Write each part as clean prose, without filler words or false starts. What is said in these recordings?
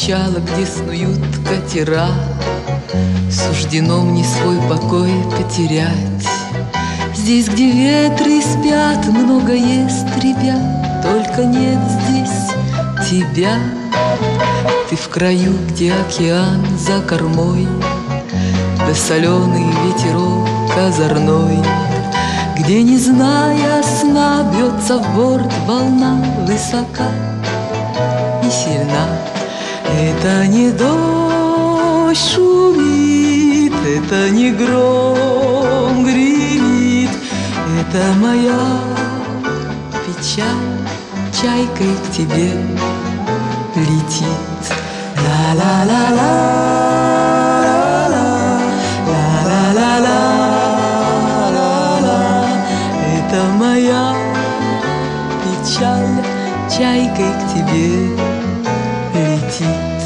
причала, где снуют катера, суждено мне свой покой потерять. Здесь, где ветры спят, много есть ребят, только нет здесь тебя. Ты в краю, где океан за кормой, да соленый ветерок озорной, где, не зная сна, бьется в борт волна высока и сильна. Это не дождь шумит, это не гром гремит, это моя печаль чайкой к тебе летит. Ла-ла-ла-ла. Моя печаль чайкой к тебе летит.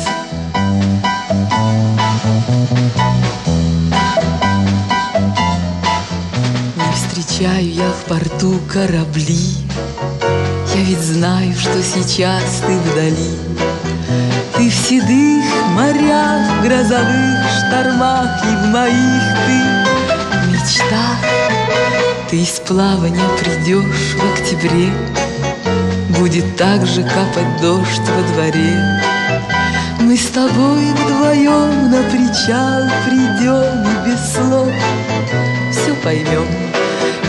Не встречаю я в порту корабли, я ведь знаю, что сейчас ты вдали. Ты в седых морях, в грозовых штормах, и в моих ты мечтах. Ты из плавания придешь в октябре, будет так же капать дождь во дворе. Мы с тобой вдвоем на причал придем и без слов все поймем.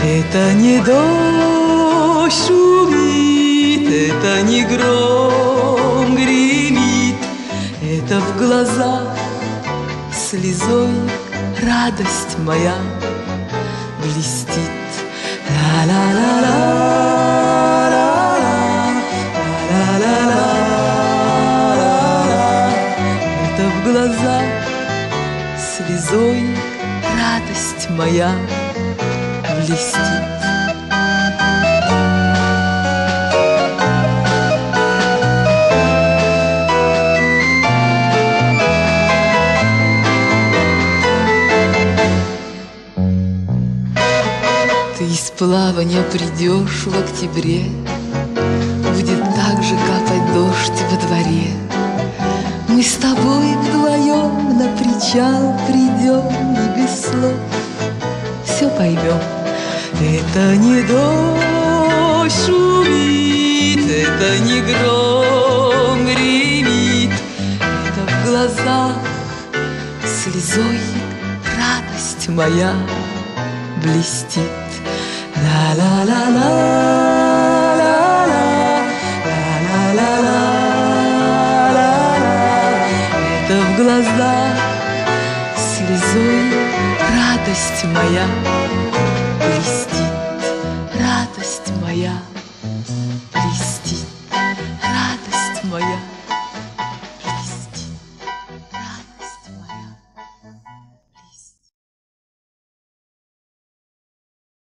Это не дождь шумит, это не гром гремит, это в глазах слезой радость моя блестит. Ла-ла-ла-ла, ла-ла-ла-ла, это в глазах слезой радость моя блестит. Ты из плавания придешь в октябре, будет так же капать дождь во дворе. Мы с тобой вдвоем на причал придем и без слов все поймем. Это не дождь шумит, это не гром гремит, это в глазах слезой радость моя блестит. Ла-ла-ла-ла, ла-ла-ла-ла, это в глазах слезой радость моя